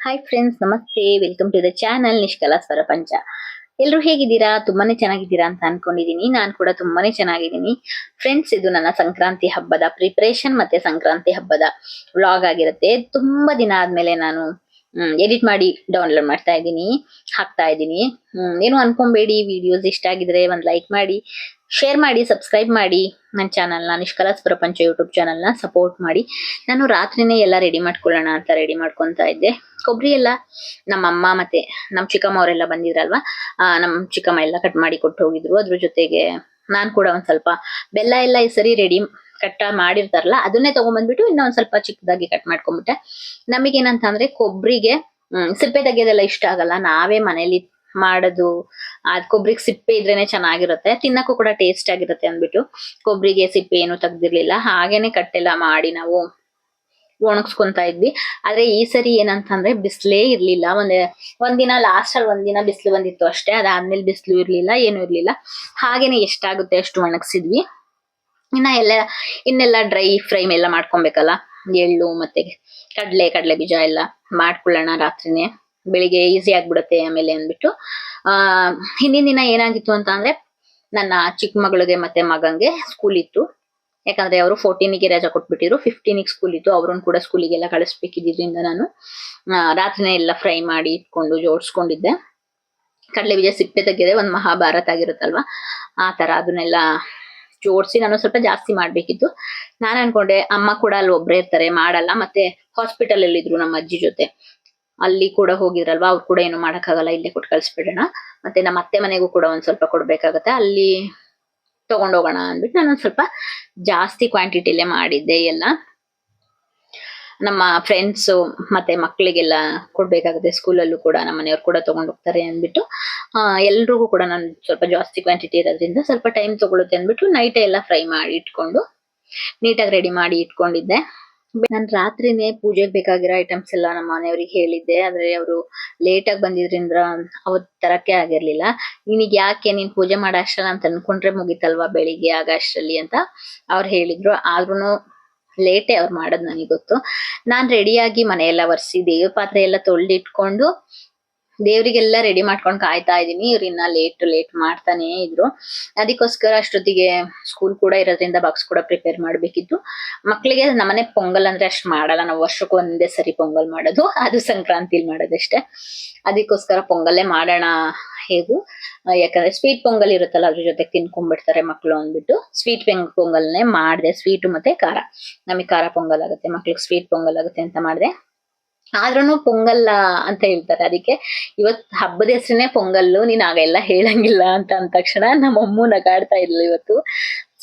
Hi friends, ನಮಸ್ತೆ. Welcome to the channel Nishkala Swarapancha. ಎಲ್ಲರೂ ಹೇಗಿದ್ದೀರಾ? ತುಂಬಾನೇ ಚೆನ್ನಾಗಿದ್ದೀರಾ ಅಂತ ಅನ್ಕೊಂಡಿದೀನಿ. ನಾನು ಕೂಡ ತುಂಬಾನೇ ಚೆನ್ನಾಗಿದ್ದೀನಿ ಫ್ರೆಂಡ್ಸ್. ಇದು ನನ್ನ ಸಂಕ್ರಾಂತಿ ಹಬ್ಬದ ಪ್ರಿಪರೇಷನ್ ಮತ್ತೆ ಸಂಕ್ರಾಂತಿ ಹಬ್ಬದ ವ್ಲಾಗ್ ಆಗಿರುತ್ತೆ. ತುಂಬಾ ದಿನ ಆದ್ಮೇಲೆ ನಾನು ಎಡಿಟ್ ಮಾಡಿ ಡೌನ್ಲೋಡ್ ಮಾಡ್ತಾ ಇದ್ದೀನಿ, ಹಾಕ್ತಾ ಇದ್ದೀನಿ. ಏನು ಅನ್ಕೊಂಬೇಡಿ. ವಿಡಿಯೋಸ್ ಇಷ್ಟ ಆಗಿದ್ರೆ ಒಂದ್ ಲೈಕ್ ಮಾಡಿ, ಶೇರ್ ಮಾಡಿ, ಸಬ್ಸ್ಕ್ರೈಬ್ ಮಾಡಿ. ನನ್ನ ಚಾನಲ್ನ ನಿಷ್ಕಲಾ ಪ್ರಪಂಚ ಯೂಟ್ಯೂಬ್ ಚಾನಲ್ನ ಸಪೋರ್ಟ್ ಮಾಡಿ. ನಾನು ರಾತ್ರಿನೇ ಎಲ್ಲ ರೆಡಿ ಮಾಡ್ಕೊಳ್ಳೋಣ ಅಂತ ರೆಡಿ ಮಾಡ್ಕೊಂತಾ ಇದ್ದೆ. ಕೊಬ್ಬರಿ ಎಲ್ಲ ನಮ್ಮ ಅಮ್ಮ ಮತ್ತೆ ನಮ್ಮ ಚಿಕ್ಕಮ್ಮ ಅವರೆಲ್ಲ ಬಂದಿದ್ರಲ್ವಾ, ನಮ್ಮ ಚಿಕ್ಕಮ್ಮ ಎಲ್ಲ ಕಟ್ ಮಾಡಿ ಕೊಟ್ಟು ಹೋಗಿದ್ರು. ಅದ್ರ ಜೊತೆಗೆ ನಾನ್ ಕೂಡ ಒಂದ್ ಸ್ವಲ್ಪ ಬೆಲ್ಲ ಎಲ್ಲ ಈ ಸರಿ ರೆಡಿ ಕಟ್ ಮಾಡಿರ್ತಾರಲ್ಲ, ಅದನ್ನೇ ತಗೊಂಡ್ಬಂದ್ಬಿಟ್ಟು ಇನ್ನೂ ಒಂದ್ ಸ್ವಲ್ಪ ಚಿಕ್ಕದಾಗಿ ಕಟ್ ಮಾಡ್ಕೊಂಡ್ಬಿಟ್ಟೆ. ನಮಗೇನಂತ ಅಂದ್ರೆ ಕೊಬ್ಬರಿಗೆ ಸಿಪ್ಪೆ ತೆಗೆಯೋದೆಲ್ಲ ಇಷ್ಟ ಆಗಲ್ಲ. ನಾವೇ ಮನೇಲಿ ಮಾಡೋದು. ಕೊಬ್ಬರಿಗೆ ಸಿಪ್ಪೆ ಇದ್ರೇನೆ ಚೆನ್ನಾಗಿರುತ್ತೆ, ತಿನ್ನಕ್ಕೂ ಕೂಡ ಟೇಸ್ಟ್ ಆಗಿರುತ್ತೆ ಅಂದ್ಬಿಟ್ಟು ಕೊಬ್ಬರಿಗೆ ಸಿಪ್ಪೆ ಏನು ತೆಗ್ದಿರ್ಲಿಲ್ಲ. ಹಾಗೇನೆ ಕಟ್ಟೆಲ್ಲ ಮಾಡಿ ನಾವು ಒಣಗಿಸ್ಕೊಂತಾ ಇದ್ವಿ. ಆದ್ರೆ ಈ ಸರಿ ಏನಂತಂದ್ರೆ ಬಿಸ್ಲೇ ಇರ್ಲಿಲ್ಲ. ಒಂದಿನ ಲಾಸ್ಟ್ ಅಲ್ಲಿ ಒಂದಿನ ಬಿಸ್ಲು ಬಂದಿತ್ತು ಅಷ್ಟೇ. ಅದಾದ್ಮೇಲೆ ಬಿಸ್ಲು ಇರ್ಲಿಲ್ಲ, ಏನು ಇರ್ಲಿಲ್ಲ. ಹಾಗೇನೆ ಎಷ್ಟಾಗುತ್ತೆ ಅಷ್ಟು ಒಣಗಿಸಿದ್ವಿ. ಇನ್ನೆಲ್ಲ ಡ್ರೈ ಫ್ರೈ ಎಲ್ಲ ಮಾಡ್ಕೊಬೇಕಲ್ಲ. ಎಳ್ಳು ಮತ್ತೆ ಕಡ್ಲೆ ಬೀಜ ಎಲ್ಲ ಮಾಡ್ಕೊಳ್ಳೋಣ ರಾತ್ರಿನೇ, ಬೆಳಿಗ್ಗೆ ಈಸಿ ಆಗ್ಬಿಡುತ್ತೆ ಆಮೇಲೆ ಅಂದ್ಬಿಟ್ಟು. ಹಿಂದಿನ ದಿನ ಏನಾಗಿತ್ತು ಅಂತ ಅಂದ್ರೆ, ನನ್ನ ಚಿಕ್ಕ ಮಗಳಿಗೆ ಮತ್ತೆ ಮಗಂಗೆ ಸ್ಕೂಲ್ ಇತ್ತು. ಯಾಕಂದ್ರೆ ಅವರು 14ಗೆ ರಜಾ ಕೊಟ್ಬಿಟ್ಟಿದ್ರು, 15ಗೆ ಸ್ಕೂಲ್ ಇತ್ತು. ಅವ್ರನ್ನ ಕೂಡ ಸ್ಕೂಲಿಗೆಲ್ಲ ಕಳಿಸ್ಬೇಕಿದ್ರಿಂದ ನಾನು ರಾತ್ರಿನೇ ಎಲ್ಲ ಫ್ರೈ ಮಾಡಿ ಇಟ್ಕೊಂಡು ಜೋಡಿಸ್ಕೊಂಡಿದ್ದೆ. ಕಡಲೆ ಬೀಜ ಸಿಪ್ಪೆ ತೆಗೆದೆ ಒಂದ್ ಮಹಾಭಾರತ ಆಗಿರುತ್ತಲ್ವಾ, ಆ ತರ ಅದನ್ನೆಲ್ಲ ಜೋಡಿಸಿ ನಾನು ಸ್ವಲ್ಪ ಜಾಸ್ತಿ ಮಾಡ್ಬೇಕಿತ್ತು. ನಾನ್ ಅನ್ಕೊಂಡೆ ಅಮ್ಮ ಕೂಡ ಅಲ್ಲಿ ಒಬ್ರೇ ಇರ್ತಾರೆ, ಮಾಡಲ್ಲ. ಮತ್ತೆ ಹಾಸ್ಪಿಟಲ್ ಅಲ್ಲಿ ಇದ್ರು ನಮ್ಮ ಅಜ್ಜಿ ಜೊತೆ, ಅಲ್ಲಿ ಕೂಡ ಹೋಗಿದ್ರಲ್ವಾ, ಅವ್ರು ಕೂಡ ಏನು ಮಾಡಕ್ಕಾಗಲ್ಲ, ಇಲ್ಲೇ ಕೊಟ್ಟು ಕಳ್ಸ್ಬಿಡೋಣ. ಮತ್ತೆ ನಮ್ಮ ಅತ್ತೆ ಮನೆಗೂ ಕೂಡ ಒಂದ್ ಸ್ವಲ್ಪ ಕೊಡ್ಬೇಕಾಗತ್ತೆ, ಅಲ್ಲಿ ತಗೊಂಡೋಗೋಣ ಅಂದ್ಬಿಟ್ಟು ನಾನು ಒಂದ್ ಸ್ವಲ್ಪ ಜಾಸ್ತಿ ಕ್ವಾಂಟಿಟಿಲೇ ಮಾಡಿದ್ದೆ ಎಲ್ಲ. ನಮ್ಮ ಫ್ರೆಂಡ್ಸ್ ಮತ್ತೆ ಮಕ್ಕಳಿಗೆಲ್ಲ ಕೊಡ್ಬೇಕಾಗುತ್ತೆ, ಸ್ಕೂಲಲ್ಲೂ ಕೂಡ ನಮ್ಮ ಮನೆಯವ್ರು ಕೂಡ ತಗೊಂಡ್ ಹೋಗ್ತಾರೆ ಅಂದ್ಬಿಟ್ಟು ಎಲ್ರಿಗೂ ಕೂಡ ನಾನು ಸ್ವಲ್ಪ ಜಾಸ್ತಿ ಕ್ವಾಂಟಿಟಿ ಇರೋದ್ರಿಂದ ಸ್ವಲ್ಪ ಟೈಮ್ ತಗೊಳುತ್ತೆ ಅಂದ್ಬಿಟ್ಟು ನೈಟ್ ಎಲ್ಲ ಫ್ರೈ ಮಾಡಿ ಇಟ್ಕೊಂಡು ನೀಟಾಗಿ ರೆಡಿ ಮಾಡಿ ಇಟ್ಕೊಂಡಿದ್ದೆ. ನಾನು ರಾತ್ರಿನೇ ಪೂಜೆಗೆ ಬೇಕಾಗಿರೋ ಐಟಮ್ಸ್ ಎಲ್ಲ ನಮ್ಮ ಮನೆಯವ್ರಿಗೆ ಹೇಳಿದ್ದೆ. ಆದ್ರೆ ಅವರು ಲೇಟ್ ಆಗಿ ಬಂದಿದ್ರಿಂದ ಅವತ್ ತರಕ್ಕೆ ಆಗಿರ್ಲಿಲ್ಲ. ನಿನಗ್ ಯಾಕೆ, ನೀನ್ ಪೂಜೆ ಮಾಡೋ ಅಷ್ಟಲ್ಲ ಅಂತ ಅನ್ಕೊಂಡ್ರೆ ಮುಗಿತಲ್ವಾ ಬೆಳಿಗ್ಗೆ ಆಗ ಅಷ್ಟರಲ್ಲಿ ಅಂತ ಅವ್ರು ಹೇಳಿದ್ರು. ಆದ್ರೂನು ಲೇಟೇ ಅವ್ರು ಮಾಡೋದ್ ನನಗೆ ಗೊತ್ತು. ನಾನ್ ರೆಡಿಯಾಗಿ ಮನೆಯೆಲ್ಲ ಒರೆಸಿ ದೇವ್ರ ಪಾತ್ರೆ ಎಲ್ಲ ತೊಳ್ದಿಟ್ಕೊಂಡು ದೇವ್ರಿಗೆಲ್ಲ ರೆಡಿ ಮಾಡ್ಕೊಂಡು ಕಾಯ್ತಾ ಇದೀನಿ. ಇವ್ರು ಇನ್ನ ಲೇಟ್ ಮಾಡ್ತಾನೆ ಇದ್ರು. ಅದಕ್ಕೋಸ್ಕರ ಅಷ್ಟೊತ್ತಿಗೆ ಸ್ಕೂಲ್ ಕೂಡ ಇರೋದ್ರಿಂದ ಬಾಕ್ಸ್ ಕೂಡ ಪ್ರಿಪೇರ್ ಮಾಡ್ಬೇಕಿತ್ತು. ಮಕ್ಳಿಗೆ ನಮ್ಮನೆ ಪೊಂಗಲ್ ಅಂದ್ರೆ ಅಷ್ಟ್ ಮಾಡಲ್ಲ, ನಾವು ವರ್ಷಕ್ಕೂ ಒಂದೇ ಸರಿ ಪೊಂಗಲ್ ಮಾಡೋದು, ಅದು ಸಂಕ್ರಾಂತಿಲಿ ಮಾಡೋದಷ್ಟೇ. ಅದಕ್ಕೋಸ್ಕರ ಪೊಂಗಲ್ಲೇ ಮಾಡೋಣ ಹೇಗೂ, ಯಾಕಂದ್ರೆ ಸ್ವೀಟ್ ಪೊಂಗಲ್ ಇರುತ್ತಲ್ಲ ಅದ್ರ ಜೊತೆ ತಿನ್ಕೊಂಡ್ಬಿಡ್ತಾರೆ ಮಕ್ಳು ಅಂದ್ಬಿಟ್ಟು ಸ್ವೀಟ್ ಪೊಂಗಲ್ನೇ ಮಾಡಿದೆ. ಸ್ವೀಟ್ ಮತ್ತೆ ಖಾರ, ನಮಗೆ ಖಾರ ಪೊಂಗಲ್ ಆಗುತ್ತೆ, ಮಕ್ಳಿಗೆ ಸ್ವೀಟ್ ಪೊಂಗಲ್ ಆಗುತ್ತೆ ಅಂತ ಮಾಡಿದೆ. ಆದ್ರೂನು ಪೊಂಗಲ್ ಅಂತ ಹೇಳ್ತಾರೆ. ಅದಕ್ಕೆ ಇವತ್ ಹಬ್ಬದ ಹೆಸರನ್ನೇ ಪೊಂಗಲ್ಲು, ನೀನ್ ಆಗೆಲ್ಲ ಹೇಳಂಗಿಲ್ಲ ಅಂತ ಅಂದ ತಕ್ಷಣ ನಮ್ಮಮ್ಮು ನಗಾಡ್ತಾ ಇದ್ಲು. ಇವತ್ತು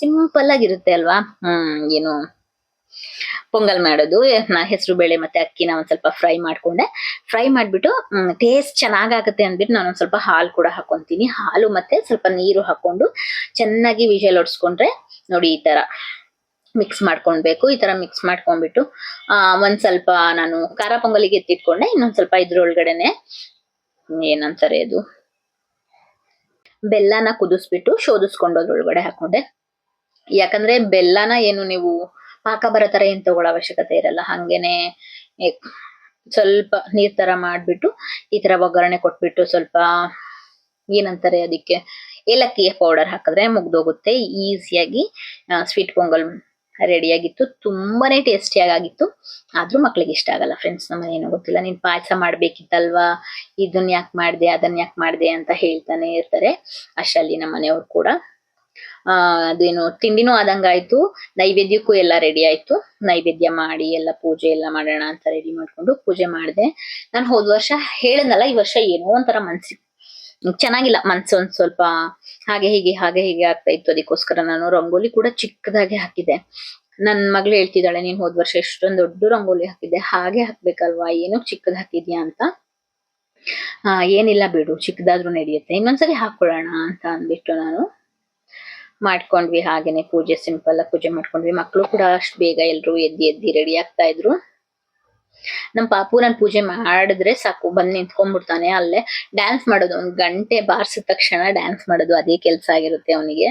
ಸಿಂಪಲ್ ಆಗಿರುತ್ತೆ ಅಲ್ವಾ, ಏನು ಪೊಂಗಲ್ ಮಾಡೋದು. ಹೆಸರು ಬೇಳೆ ಮತ್ತೆ ಅಕ್ಕಿನ ಒಂದ್ ಸ್ವಲ್ಪ ಫ್ರೈ ಮಾಡ್ಕೊಂಡೆ. ಫ್ರೈ ಮಾಡ್ಬಿಟ್ಟು ಟೇಸ್ಟ್ ಚೆನ್ನಾಗಾಗತ್ತೆ ಅಂದ್ಬಿಟ್ಟು ನಾನು ಒಂದ್ ಸ್ವಲ್ಪ ಹಾಲು ಕೂಡ ಹಾಕೊಂತೀನಿ. ಹಾಲು ಮತ್ತೆ ಸ್ವಲ್ಪ ನೀರು ಹಾಕೊಂಡು ಚೆನ್ನಾಗಿ ವಿಷಲ್ ಹೊಡ್ಸ್ಕೊಂಡ್ರೆ ನೋಡಿ ಈ ತರ ಮಿಕ್ಸ್ ಮಾಡ್ಕೊಳ್ಬೇಕು. ಈ ತರ ಮಿಕ್ಸ್ ಮಾಡ್ಕೊಂಡ್ಬಿಟ್ಟು ಒಂದ್ ಸ್ವಲ್ಪ ನಾನು ಖಾರ ಪೊಂಗಲಿಗೆ ಎತ್ತಿಟ್ಕೊಂಡೆ. ಇನ್ನೊಂದ್ ಸ್ವಲ್ಪ ಇದ್ರೊಳಗಡೆನೆ ಏನಂತಾರೆ ಅದು ಬೆಲ್ಲನ ಕುದಿಸ್ಬಿಟ್ಟು ಶೋಧಿಸ್ಕೊಂಡು ಅದ್ರೊಳಗಡೆ ಹಾಕೊಂಡೆ. ಯಾಕಂದ್ರೆ ಬೆಲ್ಲನ ಏನು ನೀವು ಪಾಕ ಬರೋ ತರ ಏನ್ ತಗೊಳ್ಳೋ ಅವಶ್ಯಕತೆ ಇರಲ್ಲ, ಹಂಗೇನೆ ಸ್ವಲ್ಪ ನೀರ್ ತರ ಮಾಡ್ಬಿಟ್ಟು ಈ ತರ ಒಗ್ಗರಣೆ ಕೊಟ್ಬಿಟ್ಟು ಸ್ವಲ್ಪ ಏನಂತಾರೆ ಅದಕ್ಕೆ ಏಲಕ್ಕಿ ಪೌಡರ್ ಹಾಕಿದ್ರೆ ಮುಗ್ದೋಗುತ್ತೆ. ಈಸಿಯಾಗಿ ಸ್ವೀಟ್ ಪೊಂಗಲ್ ರೆಡಿಯಾಗಿತ್ತು. ತುಂಬಾನೇ ಟೇಸ್ಟಿಯಾಗಿ ಆಗಿತ್ತು. ಆದ್ರೂ ಮಕ್ಳಿಗೆ ಇಷ್ಟ ಆಗಲ್ಲ ಫ್ರೆಂಡ್ಸ್. ನಮ್ಮನೆ ಏನೋ ಗೊತ್ತಿಲ್ಲ, ನೀನ್ ಪಾಯಸ ಮಾಡ್ಬೇಕಿತ್ತಲ್ವಾ, ಇದನ್ ಯಾಕೆ ಮಾಡ್ದೆ ಅದನ್ ಯಾಕೆ ಮಾಡ್ದೆ ಅಂತ ಹೇಳ್ತಾನೆ ಇರ್ತಾರೆ. ಅಷ್ಟರಲ್ಲಿ ನಮ್ಮ ಮನೆಯವ್ರು ಕೂಡ ಅದೇನು ತಿಂಡಿನೂ ಆದಂಗಾಯ್ತು, ನೈವೇದ್ಯಕ್ಕೂ ಎಲ್ಲ ರೆಡಿ ಆಯ್ತು. ನೈವೇದ್ಯ ಮಾಡಿ ಎಲ್ಲ ಪೂಜೆ ಎಲ್ಲ ಮಾಡೋಣ ಅಂತ ರೆಡಿ ಮಾಡ್ಕೊಂಡು ಪೂಜೆ ಮಾಡಿದೆ. ನಾನು ಹೋದ್ ವರ್ಷ ಹೇಳದ್ನಲ್ಲ, ಈ ವರ್ಷ ಏನೋ ಒಂಥರ ಚೆನ್ನಾಗಿಲ್ಲ ಮನ್ಸು, ಒಂದ್ ಸ್ವಲ್ಪ ಹಾಗೆ ಹೀಗೆ ಆಗ್ತಾ ಇತ್ತು. ಅದಕ್ಕೋಸ್ಕರ ನಾನು ರಂಗೋಲಿ ಕೂಡ ಚಿಕ್ಕದಾಗಿ ಹಾಕಿದೆ. ನನ್ ಮಗಳು ಹೇಳ್ತಿದ್ದಾಳೆ, ನೀನ್ ಹೋದ್ ವರ್ಷ ಎಷ್ಟೊಂದ್ ದೊಡ್ಡ ರಂಗೋಲಿ ಹಾಕಿದ್ದೆ, ಹಾಗೆ ಹಾಕ್ಬೇಕಲ್ವಾ, ಏನೋ ಚಿಕ್ಕದ್ ಹಾಕಿದ್ಯಾ ಅಂತ. ಏನಿಲ್ಲ ಬಿಡು, ಚಿಕ್ಕದಾದ್ರೂ ನಡೆಯುತ್ತೆ, ಇನ್ನೊಂದ್ಸರಿ ಹಾಕೊಳ್ಳೋಣ ಅಂತ ಅಂದ್ಬಿಟ್ಟು ನಾನು ಮಾಡ್ಕೊಂಡ್ವಿ. ಹಾಗೇನೆ ಪೂಜೆ ಸಿಂಪಲ್ ಆಗಿ ಪೂಜೆ ಮಾಡ್ಕೊಂಡ್ವಿ. ಮಕ್ಳು ಕೂಡ ಅಷ್ಟ್ ಬೇಗ ಎಲ್ರು ಎದ್ದಿ ರೆಡಿ ಆಗ್ತಾ ಇದ್ರು. ನಮ್ ಪಾಪು ನಾನ್ ಪೂಜೆ ಮಾಡಿದ್ರೆ ಸಾಕು ಬಂದ್ ನಿಂತ್ಕೊಂಡ್ಬಿಡ್ತಾನೆ, ಅಲ್ಲೇ ಡ್ಯಾನ್ಸ್ ಮಾಡೋದು. 1 ಗಂಟೆ ಬಾರ್ಸಿದ ತಕ್ಷಣ ಡ್ಯಾನ್ಸ್ ಮಾಡೋದು, ಅದೇ ಕೆಲ್ಸ ಆಗಿರುತ್ತೆ ಅವನಿಗೆ.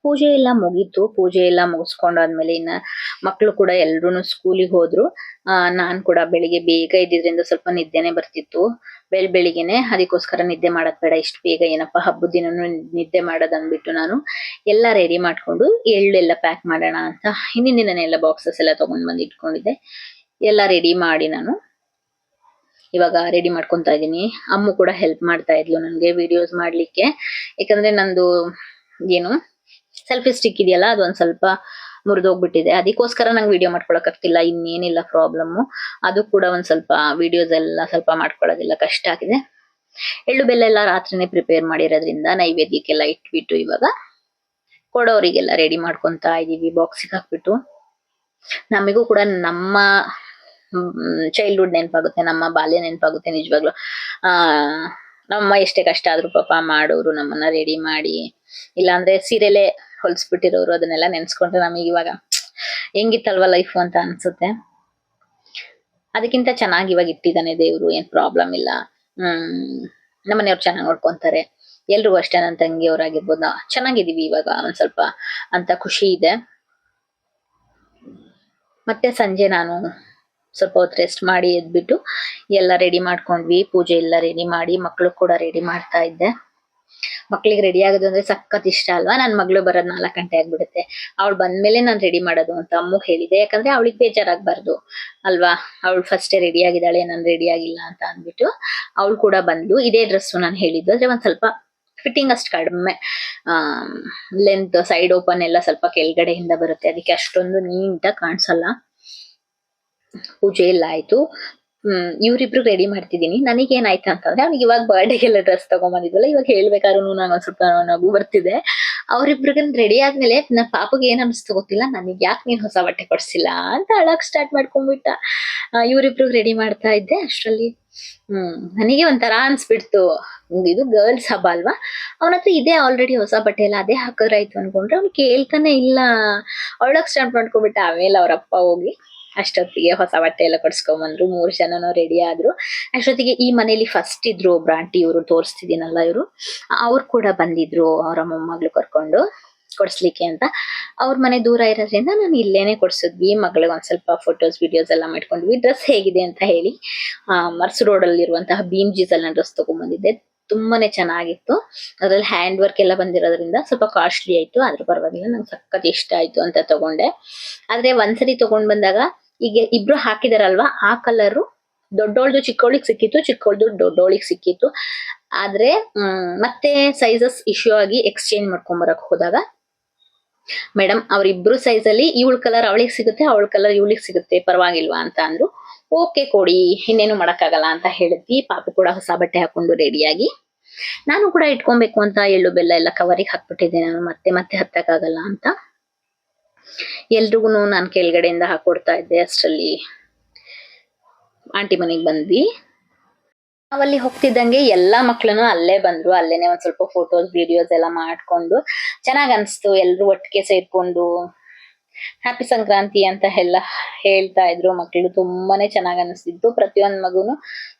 ಪೂಜೆ ಎಲ್ಲ ಮುಗೀತು. ಪೂಜೆ ಎಲ್ಲ ಮುಗಿಸ್ಕೊಂಡಾದ್ಮೇಲೆ ಇನ್ನ ಮಕ್ಳು ಕೂಡ ಎಲ್ರು ಸ್ಕೂಲಿಗೆ ಹೋದ್ರು. ನಾನ್ ಕೂಡ ಬೆಳಿಗ್ಗೆ ಬೇಗ ಇದ್ದಿದ್ರಿಂದ ಸ್ವಲ್ಪ ನಿದ್ದೆನೆ ಬರ್ತಿತ್ತು. ಬೆಳಿಗ್ಗೆನೆ, ಅದಕ್ಕೋಸ್ಕರ ನಿದ್ದೆ ಮಾಡೋದ್ ಬೇಡ, ಇಷ್ಟು ಬೇಗ ಏನಪ್ಪಾ ಹಬ್ಬದ ದಿನನು ನಿದ್ದೆ ಮಾಡೋದ್ ಅಂದ್ಬಿಟ್ಟು ನಾನು ಎಲ್ಲ ರೆಡಿ ಮಾಡ್ಕೊಂಡು ಎಳ್ಳೆಲ್ಲ ಪ್ಯಾಕ್ ಮಾಡೋಣ ಅಂತ ಹಿಂದಿನ ದಿನನೇ ಎಲ್ಲ ಬಾಕ್ಸಸ್ ಎಲ್ಲ ತಗೊಂಡ್ ಬಂದು ಇಟ್ಕೊಂಡಿದ್ದೆ. ಎಲ್ಲ ರೆಡಿ ಮಾಡಿ ನಾನು ಇವಾಗ ರೆಡಿ ಮಾಡ್ಕೊಂತಾ ಇದೀನಿ. ಅಮ್ಮು ಕೂಡ ಹೆಲ್ಪ್ ಮಾಡ್ತಾ ಇದ್ಲು ನನ್ಗೆ ವಿಡಿಯೋಸ್ ಮಾಡ್ಲಿಕ್ಕೆ. ಯಾಕಂದ್ರೆ ನಂದು ಏನು ಸೆಲ್ಫಿ ಸ್ಟಿಕ್ ಇದೆಯಲ್ಲ, ಅದೊಂದ್ ಸ್ವಲ್ಪ ಮುರಿದೋಗ್ಬಿಟ್ಟಿದೆ. ಅದಕ್ಕೋಸ್ಕರ ನಂಗೆ ವಿಡಿಯೋ ಮಾಡ್ಕೊಳಕ್ ಆಗ್ತಿಲ್ಲ, ಇನ್ನೇನಿಲ್ಲ ಪ್ರಾಬ್ಲಮ್. ಅದು ಕೂಡ ಒಂದ್ ಸ್ವಲ್ಪ ವಿಡಿಯೋಸ್ ಎಲ್ಲ ಸ್ವಲ್ಪ ಮಾಡ್ಕೊಳ್ಳೋದಿಲ್ಲ ಕಷ್ಟ ಆಗಿದೆ. ಎಳ್ಳು ಬೆಲ್ಲ ಎಲ್ಲ ರಾತ್ರಿನೇ ಪ್ರಿಪೇರ್ ಮಾಡಿರೋದ್ರಿಂದ ನೈವೇದ್ಯಕ್ಕೆಲ್ಲ ಇಟ್ಬಿಟ್ಟು ಇವಾಗ ಕೊಡೋರಿಗೆಲ್ಲ ರೆಡಿ ಮಾಡ್ಕೊಂತಾ ಇದೀವಿ ಬಾಕ್ಸಿಗೆ ಹಾಕ್ಬಿಟ್ಟು. ನಮಿಗೂ ಕೂಡ ನಮ್ಮ ಚೈಲ್ಡ್ಹುಡ್ ನೆನಪಾಗುತ್ತೆ, ನಮ್ಮ ಬಾಲ್ಯ ನೆನಪಾಗುತ್ತೆ ನಿಜವಾಗ್ಲು. ನಮ್ಮ ಎಷ್ಟೇ ಕಷ್ಟ ಆದ್ರೂ ಪಾಪ ಮಾಡೋರು ನಮ್ಮನ್ನ ರೆಡಿ ಮಾಡಿ, ಇಲ್ಲಾಂದ್ರೆ ಸೀರೆಲೆ ಹೊಲ್ಸ್ಬಿಟ್ಟಿರೋರು, ಅದನ್ನೆಲ್ಲ ನೆನ್ಸ್ಕೊಂಡ್ರೆ ನಮಗೆ ಇವಾಗ ಹೆಂಗಿತ್ತಲ್ವಾ ಲೈಫ್ ಅಂತ ಅನ್ಸುತ್ತೆ. ಅದಕ್ಕಿಂತ ಚೆನ್ನಾಗಿ ಇವಾಗ ಇಟ್ಟಿದ್ದಾನೆ ದೇವ್ರು, ಏನ್ ಪ್ರಾಬ್ಲಮ್ ಇಲ್ಲ. ನಮ್ಮನೆಯವ್ರು ಚೆನ್ನಾಗಿ ನೋಡ್ಕೊಂತಾರೆ, ಎಲ್ರಿಗೂ ಅಷ್ಟೇ. ನನ್ನ ತಂಗಿಯವ್ರಾಗಿರ್ಬೋದು, ಚೆನ್ನಾಗಿದೀವಿ ಇವಾಗ ಒಂದ್ ಸ್ವಲ್ಪ ಅಂತ ಖುಷಿ ಇದೆ. ಮತ್ತೆ ಸಂಜೆ ನಾನು ಸ್ವಲ್ಪ ಹೊತ್ತು ರೆಸ್ಟ್ ಮಾಡಿ ಎದ್ಬಿಟ್ಟು ಎಲ್ಲ ರೆಡಿ ಮಾಡ್ಕೊಂಡ್ವಿ. ಪೂಜೆ ಎಲ್ಲ ರೆಡಿ ಮಾಡಿ ಮಕ್ಳು ಕೂಡ ರೆಡಿ ಮಾಡ್ತಾ ಇದ್ದೆ. ಮಕ್ಳಿಗೆ ರೆಡಿ ಆಗೋದು ಅಂದ್ರೆ ಸಖತ್ ಇಷ್ಟ ಅಲ್ವಾ. ನನ್ ಮಗಳು ಬರೋದ್ 4 ಗಂಟೆ ಆಗ್ಬಿಡುತ್ತೆ. ಅವಳು ಬಂದ್ಮೇಲೆ ನಾನ್ ರೆಡಿ ಮಾಡೋದು ಅಂತ ಅಮ್ಮಗ್ ಹೇಳಿದೆ. ಯಾಕಂದ್ರೆ ಅವಳಿಗೆ ಬೇಜಾರಾಗ್ಬಾರ್ದು ಅಲ್ವಾ, ಅವಳು ಫಸ್ಟೇ ರೆಡಿ ಆಗಿದ್ದಾಳೆ, ನಾನ್ ರೆಡಿ ಆಗಿಲ್ಲ ಅಂತ ಅಂದ್ಬಿಟ್ಟು ಅವಳು ಕೂಡ ಬಂದ್ಲು. ಇದೇ ಡ್ರೆಸ್ಸು ನಾನು ಹೇಳಿದ್ದು, ಆದ್ರೆ ಒಂದ್ ಸ್ವಲ್ಪ ಫಿಟ್ಟಿಂಗ್ ಅಷ್ಟು ಕಡಿಮೆ, ಲೆಂತ್ ಸೈಡ್ ಓಪನ್ ಎಲ್ಲ ಸ್ವಲ್ಪ ಕೆಳಗಡೆಯಿಂದ ಬರುತ್ತೆ, ಅದಕ್ಕೆ ಅಷ್ಟೊಂದು ನೀಟಾಗಿ ಕಾಣಿಸಲ್ಲ. ಪೂಜೆ ಎಲ್ಲ ಆಯ್ತು. ಇವ್ರಿಬ್ರು ರೆಡಿ ಮಾಡ್ತಿದೀನಿ. ನನಗೇನಾಯ್ತು ಅಂತಂದ್ರೆ, ಅವ್ನಿಗೆ ಇವಾಗ ಬರ್ಡೇಗೆಲ್ಲ ಡ್ರೆಸ್ ತಗೊಂಡ್ಬಂದಿದ್ವಲ್ಲ, ಇವಾಗ ಹೇಳ್ಬೇಕಾದ್ರೂ ನಂಗೆ ಒಂದ್ ಸ್ವಲ್ಪ ನಗು ಬರ್ತಿದೆ. ಅವ್ರಿಬ್ರಿಗನ್ ರೆಡಿ ಆದ್ಮೇಲೆ ನನ್ನ ಪಾಪಗೆ ಏನ್ ಅನ್ಸ್ತು ಗೊತ್ತಿಲ್ಲ, ನನಗ್ ಯಾಕೆ ನೀನ್ ಹೊಸ ಬಟ್ಟೆ ಕೊಡ್ಸಿಲ್ಲ ಅಂತ ಅಳಕ್ ಸ್ಟಾರ್ಟ್ ಮಾಡ್ಕೊಂಡ್ಬಿಟ್ಟ. ಇವ್ರಿಬ್ರು ರೆಡಿ ಮಾಡ್ತಾ ಇದ್ದೆ ಅಷ್ಟ್ರಲ್ಲಿ ನನಗೆ ಒಂಥರ ಅನ್ಸ್ಬಿಡ್ತು. ಇದು ಗರ್ಲ್ಸ್ ಹಬ್ಬ ಅಲ್ವಾ, ಅವನತ್ರ ಇದೆ ಆಲ್ರೆಡಿ ಹೊಸ ಬಟ್ಟೆ ಎಲ್ಲ, ಅದೇ ಹಾಕಿದ್ರಾಯ್ತು ಅನ್ಕೊಂಡ್ರೆ ಅವ್ನು ಕೇಳ್ತಾನೆ ಇಲ್ಲ, ಅವಳಕ್ ಸ್ಟಾರ್ಟ್ ಮಾಡ್ಕೊಂಡ್ಬಿಟ್ಟ. ಆಮೇಲೆ ಅವ್ರಪ್ಪ ಹೋಗಿ ಅಷ್ಟೊತ್ತಿಗೆ ಹೊಸ ಬಟ್ಟೆ ಎಲ್ಲ ಕೊಡ್ಸ್ಕೊಂಬಂದ್ರು. 3 ಜನನು ರೆಡಿ ಆದ್ರು. ಅಷ್ಟೊತ್ತಿಗೆ ಈ ಮನೇಲಿ ಫಸ್ಟ್ ಇದ್ರು ಒಬ್ರು ಆಂಟಿ, ಇವ್ರು ತೋರಿಸ್ತಿದ್ದೀನಲ್ಲ ಇವ್ರು, ಅವ್ರು ಕೂಡ ಬಂದಿದ್ರು ಅವರ ಮೊಮ್ಮಗಳು ಕರ್ಕೊಂಡು ಕೊಡ್ಸ್ಲಿಕ್ಕೆ ಅಂತ. ಅವ್ರ ಮನೆ ದೂರ ಇರೋದ್ರಿಂದ ನಾನು ಇಲ್ಲೇನೆ ಕೊಡ್ಸಿದ್ವಿ. ಮಗಳಿಗೆ ಒಂದ್ ಸ್ವಲ್ಪ ಫೋಟೋಸ್ ವಿಡಿಯೋಸ್ ಎಲ್ಲ ಮಾಡ್ಕೊಂಡ್ವಿ. ಡ್ರೆಸ್ ಹೇಗಿದೆ ಅಂತ ಹೇಳಿ ಮರ್ಸ್ ರೋಡ್ ಅಲ್ಲಿ ಇರುವಂತಹ ಭೀಮ್ಜೀಸ್ ಅಲ್ಲಿ ಡ್ರೆಸ್ ತಗೊಂಡ್ಬಂದಿದ್ದೆ. ತುಂಬಾನೇ ಚೆನ್ನಾಗಿತ್ತು. ಅದ್ರಲ್ಲಿ ಹ್ಯಾಂಡ್ ವರ್ಕ್ ಎಲ್ಲ ಬಂದಿರೋದ್ರಿಂದ ಸ್ವಲ್ಪ ಕಾಸ್ಟ್ಲಿ ಆಯ್ತು, ಆದ್ರೂ ಪರವಾಗಿಲ್ಲ, ನಂಗೆ ಸಖತ್ ಇಷ್ಟ ಆಯ್ತು ಅಂತ ತಗೊಂಡೆ. ಆದ್ರೆ ಒಂದ್ಸರಿ ತಗೊಂಡ್ ಬಂದಾಗ ಈಗ ಇಬ್ರು ಹಾಕಿದಾರಲ್ವಾ, ಆ ಕಲರು ದೊಡ್ಡೋಳ್ದು ಚಿಕ್ಕವಳಿಗೆ ಸಿಕ್ಕಿತ್ತು, ಚಿಕ್ಕವಳ್ದು ದೊಡ್ಡೋಳಿಗೆ ಸಿಕ್ಕಿತ್ತು. ಆದ್ರೆ ಮತ್ತೆ ಸೈಜಸ್ ಇಶ್ಯೂ ಆಗಿ ಎಕ್ಸ್ಚೇಂಜ್ ಮಾಡ್ಕೊಂಡ್ ಹೋದಾಗ ಮೇಡಮ್ ಅವ್ರಿಬ್ರು ಸೈಜ್ ಅಲ್ಲಿ ಇವಳ ಕಲರ್ ಅವಳಿಗೆ ಸಿಗುತ್ತೆ, ಅವಳ ಕಲರ್ ಇವಳಿಗೆ ಸಿಗುತ್ತೆ, ಪರವಾಗಿಲ್ವಾ ಅಂತ ಅಂದ್ರು. ಓಕೆ ಕೊಡಿ, ಇನ್ನೇನು ಮಾಡಕ್ಕಾಗಲ್ಲ ಅಂತ ಹೇಳಿದ್ವಿ. ಪಾಪು ಕೂಡ ಹೊಸ ಬಟ್ಟೆ ಹಾಕೊಂಡು ರೆಡಿಯಾಗಿ, ನಾನು ಕೂಡ ಇಟ್ಕೊಬೇಕು ಅಂತ ಎಳ್ಳು ಬೆಲ್ಲ ಎಲ್ಲ ಕವರಿಗೆ ಹಾಕ್ಬಿಟ್ಟಿದ್ದೆ ನಾನು, ಮತ್ತೆ ಹತ್ತಕ್ಕಾಗಲ್ಲ ಅಂತ. ಎಲ್ರಿಗೂ ನಾನು ಕೆಳಗಡೆಯಿಂದ ಹಾಕೊಡ್ತಾ ಇದ್ದೆ. ಅಷ್ಟರಲ್ಲಿ ಆಂಟಿ ಮನೆಗೆ ಬಂದ್ವಿ. ನಾವಲ್ಲಿ ಹೋಗ್ತಿದ್ದಂಗೆ ಎಲ್ಲಾ ಮಕ್ಳನ್ನು ಅಲ್ಲೇ ಬಂದ್ರು. ಅಲ್ಲೇನೆ ಒಂದ್ ಸ್ವಲ್ಪ ಫೋಟೋಸ್ ವಿಡಿಯೋಸ್ ಎಲ್ಲ ಮಾಡ್ಕೊಂಡು ಚೆನ್ನಾಗ್ ಅನ್ಸ್ತು. ಎಲ್ರು ಒಟ್ಟಿಗೆ ಸೇರ್ಕೊಂಡು ಹ್ಯಾಪಿ ಸಂಕ್ರಾಂತಿ ಅಂತ ಎಲ್ಲ ಹೇಳ್ತಾ ಇದ್ರು ಮಕ್ಳು. ತುಂಬಾನೇ ಚೆನ್ನಾಗ್ ಅನಿಸ್ತಿತ್ತು. ಪ್ರತಿಯೊಂದ್ ಮಗುನು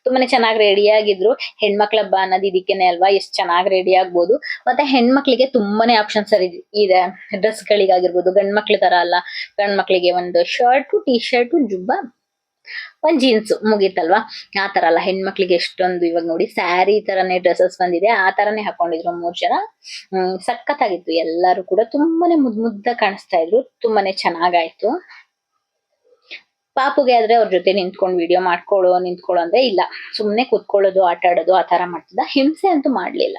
ತುಂಬಾನೇ ಚೆನ್ನಾಗಿ ರೆಡಿ ಆಗಿದ್ರು. ಹೆಣ್ಮಕ್ಳ ಹಬ್ಬ ಅನ್ನೋದು ಇದಕ್ಕೇನೆ ಅಲ್ವಾ, ಎಷ್ಟ್ ಚೆನ್ನಾಗಿ ರೆಡಿ ಆಗ್ಬೋದು. ಮತ್ತೆ ಹೆಣ್ಮಕ್ಳಿಗೆ ತುಂಬಾನೇ ಆಪ್ಷನ್ಸ್ ಇದೆ ಡ್ರೆಸ್ ಗಳಿಗಾಗಿರ್ಬೋದು. ಗಂಡ್ ಮಕ್ಳ ತರ ಅಲ್ಲ, ಗಂಡ್ ಮಕ್ಳಿಗೆ ಒಂದು ಶರ್ಟು, ಟೀ ಶರ್ಟು, ಜುಬ್ಬ, ಒಂದ್ ಜೀನ್ಸ್ ಮುಗೀತಲ್ವಾ. ಆ ತರ ಅಲ್ಲ, ಹೆಣ್ಮಕ್ಳಿಗೆ ಎಷ್ಟೊಂದು ಇವಾಗ ನೋಡಿ ಸ್ಯಾರಿ ತರನೇ ಡ್ರೆಸ್ಸಸ್ ಬಂದಿದೆ, ಆ ತರನೇ ಹಾಕೊಂಡಿದ್ರು 3 ಜನ. ಸಖತ್ತಾಗಿತ್ತು. ಎಲ್ಲರೂ ಕೂಡ ತುಂಬಾನೇ ಮುದ್ದ ಕಾಣಿಸ್ತಾ ಇದ್ರು. ತುಂಬಾನೇ ಚೆನ್ನಾಗಾಯ್ತು. ಪಾಪುಗೆ ಆದ್ರೆ ಅವ್ರ ಜೊತೆ ನಿಂತ್ಕೊಂಡು ವಿಡಿಯೋ ನಿಂತ್ಕೊಳ್ಳೋ ಅಂದ್ರೆ ಇಲ್ಲ, ಸುಮ್ನೆ ಕೂತ್ಕೊಳ್ಳೋದು, ಆಟ ಆಡೋದು ಆ ತರ ಮಾಡ್ತಿದ್ದ. ಹಿಂಸೆ ಅಂತೂ ಮಾಡ್ಲಿಲ್ಲ.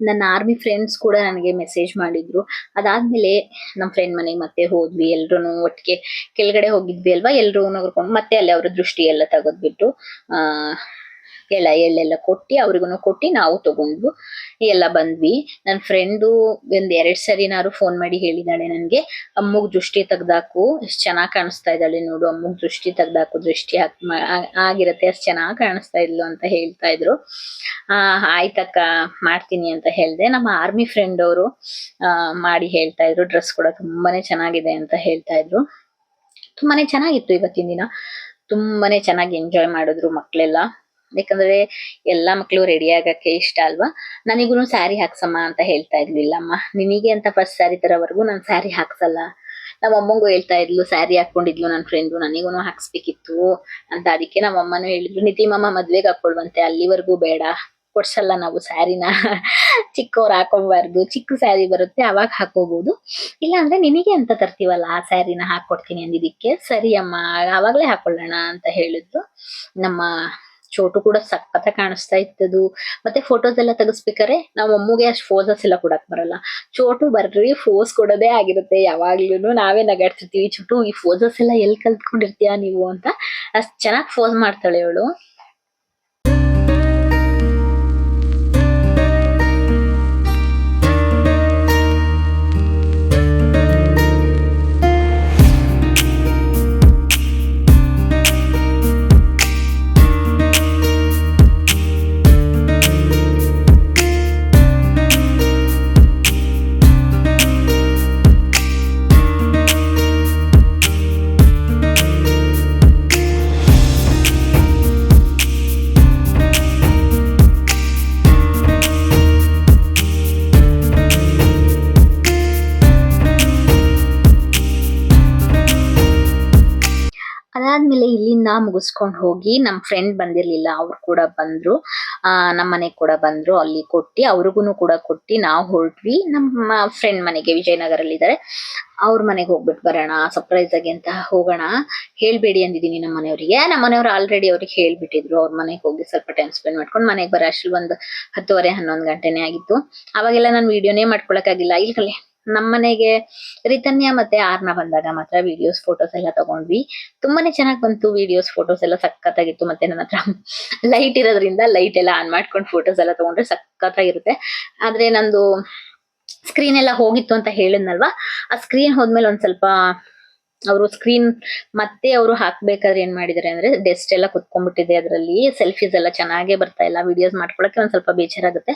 ನನ್ನ ಆರ್ಮಿ ಫ್ರೆಂಡ್ಸ್ ಕೂಡ ನನಗೆ ಮೆಸೇಜ್ ಮಾಡಿದ್ರು. ಅದಾದ್ಮೇಲೆ ನಮ್ಮ ಫ್ರೆಂಡ್ ಮನೆಗೆ ಮತ್ತೆ ಹೋದ್ವಿ, ಎಲ್ರು ಒಟ್ಟಿಗೆ ಕೆಳಗಡೆ ಹೋಗಿದ್ವಿ ಅಲ್ವಾ, ಎಲ್ರು ಕರ್ಕೊಂಡು ಮತ್ತೆ ಅಲ್ಲಿ ಅವ್ರ ದೃಷ್ಟಿ ಎಲ್ಲ ತೆಗೆದ್ಬಿಟ್ಟು ಆ ಎಳ್ಳೆಲ್ಲ ಕೊಟ್ಟಿ ಅವ್ರಿಗೂ ಕೊಟ್ಟಿ ನಾವು ತಗೊಂಡ್ವು ಎಲ್ಲ ಬಂದ್ವಿ. ನನ್ನ ಫ್ರೆಂಡು ಒಂದ್ 2 ಸರಿನಾರು ಫೋನ್ ಮಾಡಿ ಹೇಳಿದಾಳೆ ನನ್ಗೆ, ಅಮ್ಮಗ್ ದೃಷ್ಟಿ ತೆಗ್ದಾಕು, ಎಷ್ಟ್ ಚೆನ್ನಾಗ್ ಕಾಣಿಸ್ತಾ ಇದ್ದಾಳೆ ನೋಡು, ಅಮ್ಮಗ್ ದೃಷ್ಟಿ ತೆಗ್ದಾಕು, ದೃಷ್ಟಿ ಆಗಿರತ್ತೆ, ಅಷ್ಟ್ ಚೆನ್ನಾಗ್ ಕಾಣಿಸ್ತಾ ಇದ್ಲು ಅಂತ ಹೇಳ್ತಾ ಇದ್ರು. ಆಯ್ತಕ್ಕ ಮಾಡ್ತೀನಿ ಅಂತ ಹೇಳ್ದೆ. ನಮ್ಮ ಆರ್ಮಿ ಫ್ರೆಂಡ್ ಅವರು ಮಾಡಿ ಹೇಳ್ತಾ ಇದ್ರು, ಡ್ರೆಸ್ ಕೂಡ ತುಂಬಾನೇ ಚೆನ್ನಾಗಿದೆ ಅಂತ ಹೇಳ್ತಾ ಇದ್ರು. ತುಂಬಾನೇ ಚೆನ್ನಾಗಿತ್ತು ಇವತ್ತಿನ ದಿನ, ತುಂಬಾನೇ ಚೆನ್ನಾಗಿ ಎಂಜಾಯ್ ಮಾಡಿದ್ರು ಮಕ್ಳೆಲ್ಲ. ಯಾಕಂದ್ರೆ ಎಲ್ಲಾ ಮಕ್ಳು ರೆಡಿ ಆಗಕ್ಕೆ ಇಷ್ಟ ಅಲ್ವಾ. ನನಗೂ ಸ್ಯಾರಿ ಹಾಕ್ಸಮ್ಮ ಅಂತ ಹೇಳ್ತಾ ಇದ್ಲು. ಇಲ್ಲಮ್ಮ ನಿನಗೆ ಅಂತ ಫಸ್ಟ್ ಸ್ಯಾರಿ ತರೋವರೆಗೂ ನಾನು ಸ್ಯಾರಿ ಹಾಕ್ಸಲ್ಲ. ನಮ್ಮ ಅಮ್ಮಂಗೂ ಹೇಳ್ತಾ ಇದ್ಲು, ಸ್ಯಾರಿ ಹಾಕೊಂಡಿದ್ಲು ನನ್ನ ಫ್ರೆಂಡು, ನನಗೂ ಹಾಕ್ಸ್ಬೇಕಿತ್ತು ಅಂತ. ಅದಕ್ಕೆ ನಮ್ಮ ಅಮ್ಮನೂ ಹೇಳಿದ್ರು, ನಿತಿ ಮಾಮ ಮದ್ವೆಗೆ ಹಾಕೊಳ್ವಂತೆ, ಅಲ್ಲಿವರೆಗೂ ಬೇಡ, ಕೊಡ್ಸಲ್ಲ ನಾವು ಸ್ಯಾರಿನ, ಚಿಕ್ಕವ್ರು ಹಾಕೋಬಾರ್ದು, ಚಿಕ್ಕ ಸ್ಯಾರಿ ಬರುತ್ತೆ ಅವಾಗ ಹಾಕೋಬಹುದು, ಇಲ್ಲ ಅಂದ್ರೆ ನಿನಗೆ ಅಂತ ತರ್ತೀವಲ್ಲ ಆ ಸ್ಯಾರಿನ ಹಾಕೊಡ್ತೀನಿ ಅಂದಿದ್ದಕ್ಕೆ, ಸರಿ ಅಮ್ಮ ಅವಾಗ್ಲೇ ಹಾಕೊಳ್ಳೋಣ ಅಂತ ಹೇಳಿದ್ರು. ನಮ್ಮ ಚೋಟು ಕೂಡ ಸಖತ್ತ ಕಾಣಿಸ್ತಾ ಇತ್ತದು. ಮತ್ತೆ ಫೋಟೋಸ್ ಎಲ್ಲ ತೆಗಿಸ್ಬೇಕಾರೆ ನಾವ್ ಅಮ್ಮಗೆ ಅಷ್ಟು ಫೋಸಸ್ ಎಲ್ಲ ಕೊಡಕ್ ಬರಲ್ಲ. ಚೋಟು ಬರ್ರಿ ಫೋಸ್ ಕೊಡೋದೇ ಆಗಿರುತ್ತೆ ಯಾವಾಗ್ಲೂ. ನಾವೇ ನಗಾಡ್ತಿರ್ತೀವಿ, ಚೋಟು ಈ ಫೋಸಸ್ ಎಲ್ಲ ಎಲ್ಲಿ ಕಲ್ತ್ಕೊಂಡಿರ್ತೀಯ ನೀವು ಅಂತ. ಅಷ್ಟ್ ಚೆನ್ನಾಗ್ ಫೋಸ್ ಮಾಡ್ತಾಳೆ ಅವಳು. ಅದಾದ್ಮೇಲೆ ಇಲ್ಲಿಂದ ಮುಗಿಸ್ಕೊಂಡು ಹೋಗಿ ನಮ್ ಫ್ರೆಂಡ್ ಬಂದಿರ್ಲಿಲ್ಲ, ಅವ್ರು ಕೂಡ ಬಂದ್ರು. ನಮ್ಮ ಮನೆಗ್ ಕೂಡ ಬಂದ್ರು, ಅಲ್ಲಿ ಕೊಟ್ಟಿ ಅವ್ರಿಗೂ ಕೂಡ ಕೊಟ್ಟಿ ನಾವು ಹೊರಟ್ವಿ ನಮ್ಮ ಫ್ರೆಂಡ್ ಮನೆಗೆ. ವಿಜಯನಗರಲ್ಲಿ ಇದಾರೆ, ಅವ್ರ ಮನೆಗೆ ಹೋಗ್ಬಿಟ್ಟು ಬರೋಣ ಸರ್ಪ್ರೈಸ್ ಆಗಿ ಅಂತ ಹೋಗೋಣ. ಹೇಳ್ಬೇಡಿ ಅಂದಿದೀನಿ ನಮ್ಮ ಮನೆಯವ್ರಿಗೆ. ನಮ್ಮ ಮನೆಯವ್ರು ಆಲ್ರೆಡಿ ಅವ್ರಿಗೆ ಹೇಳ್ಬಿಟ್ಟಿದ್ರು. ಅವ್ರ ಮನೆಗೆ ಹೋಗಿ ಸ್ವಲ್ಪ ಟೈಮ್ ಸ್ಪೆಂಡ್ ಮಾಡ್ಕೊಂಡು ಮನೆಗೆ ಬರೋ ಅಷ್ಟ್ರಲ್ಲಿ ಒಂದು 10:30-11 ಗಂಟೆನೇ ಆಗಿತ್ತು. ಅವಾಗೆಲ್ಲ ನಾನು ವಿಡಿಯೋನೇ ಮಾಡ್ಕೊಳಕ್ಕಾಗಿಲ್ಲ. ಇಲ್ಲಿ ನಮ್ಮನೆಗೆ ರಿತನ್ಯ ಮತ್ತೆ ಆರ್ನ ಬಂದಾಗ ಮಾತ್ರ ವಿಡಿಯೋಸ್ ಫೋಟೋಸ್ ಎಲ್ಲ ತಗೊಂಡ್ವಿ. ತುಂಬಾನೇ ಚೆನ್ನಾಗ್ ಬಂತು ವಿಡಿಯೋಸ್ ಫೋಟೋಸ್ ಎಲ್ಲ, ಸಖತ್ತಾಗಿತ್ತು. ಮತ್ತೆ ನನ್ನ ಹತ್ರ ಲೈಟ್ ಇರೋದ್ರಿಂದ ಲೈಟ್ ಎಲ್ಲ ಆನ್ ಮಾಡ್ಕೊಂಡು ಫೋಟೋಸ್ ಎಲ್ಲ ತಗೊಂಡ್ರೆ ಸಖತ್ತಾಗಿರುತ್ತೆ. ಆದ್ರೆ ನಂದು ಸ್ಕ್ರೀನ್ ಎಲ್ಲ ಹೋಗಿತ್ತು ಅಂತ ಹೇಳಿದ್ನಲ್ವಾ, ಆ ಸ್ಕ್ರೀನ್ ಹೋದ್ಮೇಲೆ ಒಂದ್ ಸ್ವಲ್ಪ ಅವರು ಸ್ಕ್ರೀನ್ ಮತ್ತೆ ಅವರು ಹಾಕ್ಬೇಕಾದ್ರೆ ಏನ್ ಮಾಡಿದಾರೆ ಅಂದ್ರೆ ಡೆಸ್ಟ್ ಎಲ್ಲ ಕುತ್ಕೊಂಡ್ಬಿಟ್ಟಿದೆ, ಅದರಲ್ಲಿ ಸೆಲ್ಫೀಸ್ ಎಲ್ಲ ಚೆನ್ನಾಗೇ ಬರ್ತಾ ಇಲ್ಲ. ವಿಡಿಯೋಸ್ ಮಾಡ್ಕೊಳಕ್ಕೆ ಒಂದ್ ಸ್ವಲ್ಪ ಬೇಜಾರಾಗುತ್ತೆ.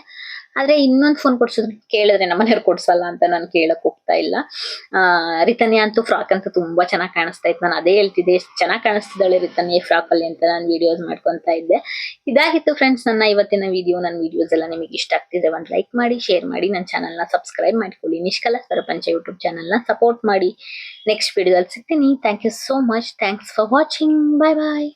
ಆದ್ರೆ ಇನ್ನೊಂದ್ ಫೋನ್ ಕೊಡ್ಸಿದ್ರು ಕೇಳಿದ್ರೆ ನಮ್ಮನೆಯವ್ರು ಕೊಡ್ಸಲ್ಲ ಅಂತ ನಾನು ಕೇಳಕ್ ಹೋಗ್ತಾ ಇಲ್ಲ. ರಿತನ್ಯ ಅಂತೂ ಫ್ರಾಕ್ ಅಂತೂ ತುಂಬಾ ಚೆನ್ನಾಗ್ ಕಾಣಿಸ್ತಾ ಇತ್ತು. ನಾನು ಅದೇ ಹೇಳ್ತಿದ್ದೆ, ಎಷ್ಟು ಚೆನ್ನಾಗ್ ಕಾಣಿಸ್ತಿದ್ದಾಳೆ ರಿತನ್ಯ ಫ್ರಾಕ್ ಅಲ್ಲಿ ಅಂತ ನಾನು ವಿಡಿಯೋಸ್ ಮಾಡ್ಕೊಂತ ಇದ್ದೆ. ಇದಾಗಿತ್ತು ಫ್ರೆಂಡ್ಸ್ ನನ್ನ ಇವತ್ತಿನ ವಿಡಿಯೋ. ನನ್ನ ವಿಡಿಯೋಸ್ ಎಲ್ಲ ನಿಮಗೆ ಇಷ್ಟ ಆಗ್ತಿದೆ ಒಂದ್ ಲೈಕ್ ಮಾಡಿ, ಶೇರ್ ಮಾಡಿ, ನನ್ನ ಚಾನಲ್ ನ ಸಬ್ಸ್ಕ್ರೈಬ್ ಮಾಡ್ಕೊಳ್ಳಿ. ನಿಷ್ಕಲ ಸರಪಂಚ ಯೂಟ್ಯೂಬ್ ಚಾನಲ್ ನ ಸಪೋರ್ಟ್ ಮಾಡಿ. ನೆಕ್ಸ್ಟ್ ವಿಡಿಯೋದಲ್ಲಿ ಸಿಗ್ತೀನಿ. Thank you so much. Thanks for watching. Bye bye.